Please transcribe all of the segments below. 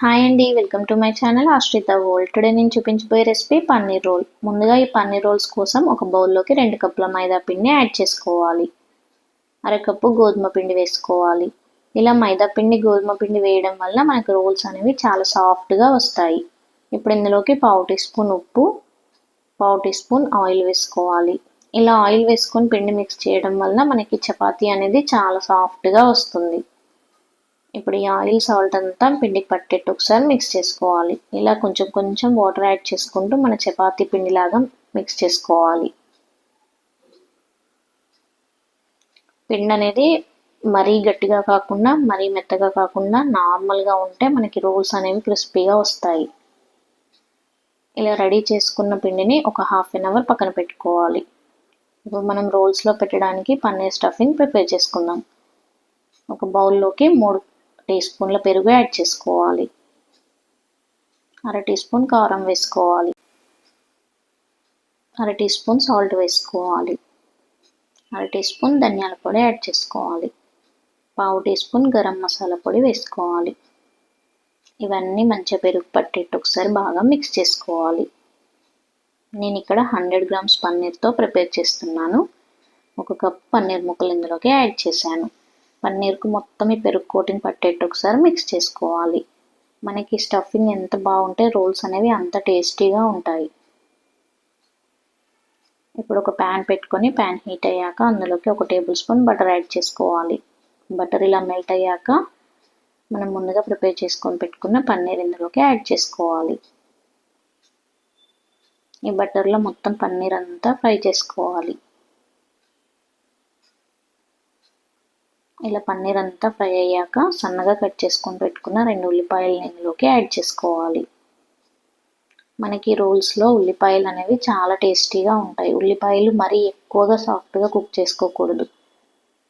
Hi అండి, welcome to my channel ఆశ్రిత world. Today నేను చూపించబోయే రెసిపీ పన్నీర్ రోల్. ముందుగా ఈ పన్నీర్ రోల్స్ కోసం ఒక బౌల్లోకి 2 కప్పుల మైదా పిండిని యాడ్ చేసుకోవాలి. అరకప్పు గోధుమ పిండి వేసుకోవాలి. ఇలా మైదా పిండి గోధుమ పిండి వేయడం వల్ల మనకు రోల్స్ అనేవి చాలా సాఫ్ట్గా వస్తాయి. ఇప్పుడు ఇందులోకి 1/2 టీ స్పూన్ ఉప్పు, 1/2 టీ స్పూన్ ఆయిల్ వేసుకోవాలి. ఇలా ఆయిల్ వేసుకొని పిండి మిక్స్ చేయడం వల్ల మనకి చపాతీ అనేది చాలా సాఫ్ట్గా వస్తుంది. ఇప్పుడు ఈ ఆయిల్ సాల్ట్ అంతా పిండికి పట్టేట్టు ఒకసారి మిక్స్ చేసుకోవాలి. ఇలా కొంచెం కొంచెం వాటర్ యాడ్ చేసుకుంటూ మన చపాతీ పిండిలాగా మిక్స్ చేసుకోవాలి. పిండి అనేది మరీ గట్టిగా కాకుండా మరీ మెత్తగా కాకుండా నార్మల్గా ఉంటే మనకి రోల్స్ అనేవి క్రిస్పీగా వస్తాయి. ఇలా రెడీ చేసుకున్న పిండిని ఒక 1/2 అవర్ పక్కన పెట్టుకోవాలి. ఇప్పుడు మనం రోల్స్లో పెట్టడానికి పన్నీర్ స్టఫింగ్ ప్రిపేర్ చేసుకుందాం. ఒక బౌల్లోకి 3 టీ స్పూన్ల పెరుగు యాడ్ చేసుకోవాలి. 1/2 టీ స్పూన్ కారం వేసుకోవాలి. 1/2 టీ స్పూన్ సాల్ట్ వేసుకోవాలి. 1/2 టీ స్పూన్ ధనియాల పొడి యాడ్ చేసుకోవాలి. 1/2 టీ స్పూన్ గరం మసాలా పొడి వేసుకోవాలి. ఇవన్నీ మంచిగా పెరుగు పట్టేట్టు ఒకసారి బాగా మిక్స్ చేసుకోవాలి. నేను ఇక్కడ 100 గ్రామ్స్ పన్నీర్తో ప్రిపేర్ చేస్తున్నాను. 1 కప్ పన్నీర్ ముక్కలు ఇందులోకి యాడ్ చేశాను. పన్నీర్కు మొత్తం ఈ పెరుగు కోటింగ్ పట్టేట్టు ఒకసారి మిక్స్ చేసుకోవాలి. మనకి స్టఫింగ్ ఎంత బాగుంటే రోల్స్ అనేవి అంత టేస్టీగా ఉంటాయి. ఇప్పుడు ఒక ప్యాన్ పెట్టుకొని ప్యాన్ హీట్ అయ్యాక అందులోకి 1 టేబుల్ స్పూన్ బటర్ యాడ్ చేసుకోవాలి. బటర్ ఇలా మెల్ట్ అయ్యాక మనం ముందుగా ప్రిపేర్ చేసుకొని పెట్టుకున్న పన్నీర్ ఇందులోకి యాడ్ చేసుకోవాలి. ఈ బటర్లో మొత్తం పన్నీర్ అంతా ఫ్రై చేసుకోవాలి. ఇలా పన్నీర్ అంతా ఫ్రై అయ్యాక సన్నగా కట్ చేసుకొని పెట్టుకున్న 2 ఉల్లిపాయలను ఇందులోకి యాడ్ చేసుకోవాలి. మనకి రోల్స్లో ఉల్లిపాయలు అనేవి చాలా టేస్టీగా ఉంటాయి. ఉల్లిపాయలు మరీ ఎక్కువగా సాఫ్ట్గా కుక్ చేసుకోకూడదు.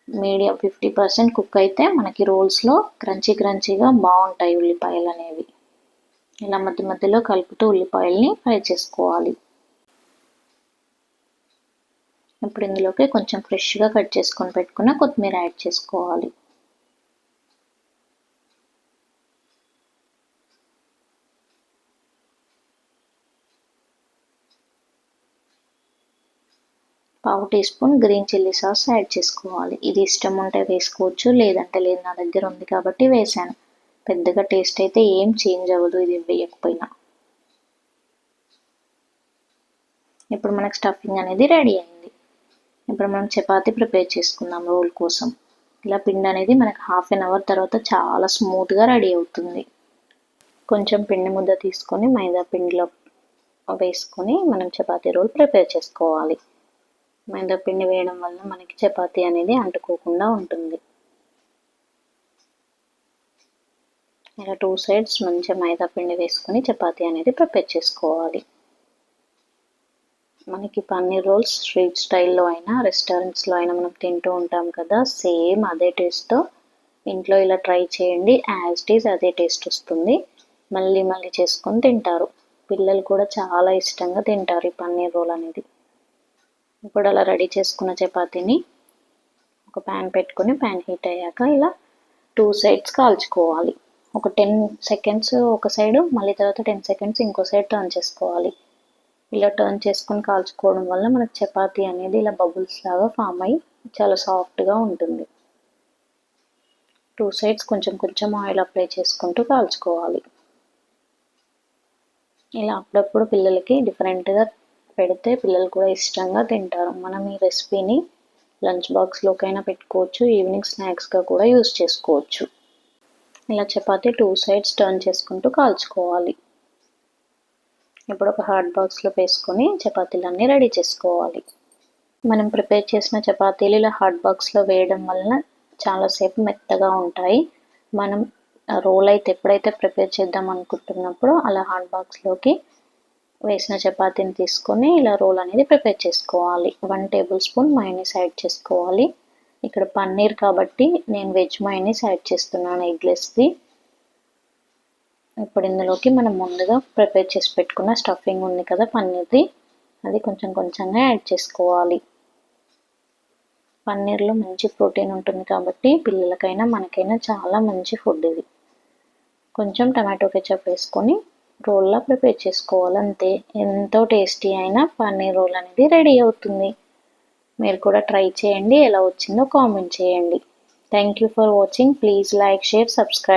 మీడియం 50% కుక్ అయితే మనకి రోల్స్లో క్రంచీగా బాగుంటాయి ఉల్లిపాయలు అనేవి. ఇలా మధ్య మధ్యలో కలుపుతూ ఉల్లిపాయల్ని ఫ్రై చేసుకోవాలి. ఇప్పుడు ఇందులోకి కొంచెం ఫ్రెష్గా కట్ చేసుకొని పెట్టుకున్న కొత్తిమీర యాడ్ చేసుకోవాలి. పావు teaspoon green chilli sauce add చేసుకోవాలి. ఇది ఇష్టం ఉంటే వేసుకోవచ్చు, లేదంటే లేదు. నా దగ్గర ఉంది కాబట్టి వేసాను. పెద్దగా టేస్ట్ అయితే ఏం చేంజ్ అవ్వదు ఇది వేయకపోయినా. ఇప్పుడు మనకు స్టఫింగ్ అనేది రెడీ అయింది. ఇప్పుడు మనం చపాతీ ప్రిపేర్ చేసుకుందాం రోల్ కోసం. ఇలా పిండి అనేది మనకు 1/2 అవర్ తర్వాత చాలా స్మూత్గా రెడీ అవుతుంది. కొంచెం పిండి ముద్ద తీసుకొని మైదా పిండిలో వేసుకొని మనం చపాతీ రోల్ ప్రిపేర్ చేసుకోవాలి. మైదా పిండి వేయడం వల్ల మనకి చపాతీ అనేది అంటుకోకుండా ఉంటుంది. ఇలా 2 సైడ్స్ మంచిగా మైదా పిండి వేసుకొని చపాతీ అనేది ప్రిపేర్ చేసుకోవాలి. మనకి పన్నీర్ రోల్స్ స్ట్రీట్ స్టైల్లో అయినా రెస్టారెంట్స్లో అయినా మనం తింటూ ఉంటాం కదా, సేమ్ అదే టేస్ట్తో ఇంట్లో ఇలా ట్రై చేయండి. యాజ్ ఇట్ ఈజ్ అదే టేస్ట్ వస్తుంది. మళ్ళీ మళ్ళీ చేసుకొని తింటారు. పిల్లలు కూడా చాలా ఇష్టంగా తింటారు ఈ పన్నీర్ రోల్ అనేది. ఇప్పుడు అలా రెడీ చేసుకున్న చపాతీని ఒక ప్యాన్ పెట్టుకొని ప్యాన్ హీట్ అయ్యాక ఇలా 2 సైడ్స్ కాల్చుకోవాలి. ఒక 10 సెకండ్స్ ఒక సైడు, మళ్ళీ తర్వాత 10 సెకండ్స్ ఇంకో సైడ్ టర్న్ చేసుకోవాలి. ఇలా టర్న్ చేసుకొని కాల్చుకోవడం వల్ల మనకు చపాతీ అనేది ఇలా బబుల్స్ లాగా ఫామ్ అయ్యి చాలా సాఫ్ట్గా ఉంటుంది. 2 సైడ్స్ కొంచెం కొంచెం ఆయిల్ అప్లై చేసుకుంటూ కాల్చుకోవాలి. ఇలా అప్పుడప్పుడు పిల్లలకి డిఫరెంట్గా పెడితే పిల్లలు కూడా ఇష్టంగా తింటారు. మనం ఈ రెసిపీని లంచ్ బాక్స్లోకైనా పెట్టుకోవచ్చు, ఈవినింగ్ స్నాక్స్గా కూడా యూస్ చేసుకోవచ్చు. ఇలా చపాతీ 2 సైడ్స్ టర్న్ చేసుకుంటూ కాల్చుకోవాలి. ఇప్పుడు ఒక హాట్ బాక్స్లో వేసుకొని చపాతీలన్నీ రెడీ చేసుకోవాలి. మనం ప్రిపేర్ చేసిన చపాతీలు ఇలా హాట్ బాక్స్లో వేయడం వలన చాలాసేపు మెత్తగా ఉంటాయి. మనం రోల్ అయితే ఎప్పుడైతే ప్రిపేర్ చేద్దాం అనుకుంటున్నప్పుడు అలా హాట్ బాక్స్లోకి వేసిన చపాతీని తీసుకొని ఇలా రోల్ అనేది ప్రిపేర్ చేసుకోవాలి. 1 టేబుల్ స్పూన్ మయోనీస్ యాడ్ చేసుకోవాలి. ఇక్కడ పన్నీర్ కాబట్టి నేను వెజ్ మయోనీస్ యాడ్ చేస్తున్నాను, ఎగ్లెస్ది. ఇప్పుడు ఇందులోకి మనం ముందుగా ప్రిపేర్ చేసి పెట్టుకున్న స్టఫింగ్ ఉంది కదా పన్నీర్ది, అది కొంచెం కొంచెంగా యాడ్ చేసుకోవాలి. పన్నీర్లో మంచి ప్రోటీన్ ఉంటుంది కాబట్టి పిల్లలకైనా మనకైనా చాలా మంచి ఫుడ్ ఇది. కొంచెం టమాటో కెచప్ వేసుకొని రోల్లా ప్రిపేర్ చేసుకోవాలి. అంతే, ఎంతో టేస్టీ అయిన పన్నీర్ రోల్ అనేది రెడీ అవుతుంది. మీరు కూడా ట్రై చేయండి, ఎలా వచ్చిందో కామెంట్ చేయండి. Thank you for watching. Please like, share, subscribe.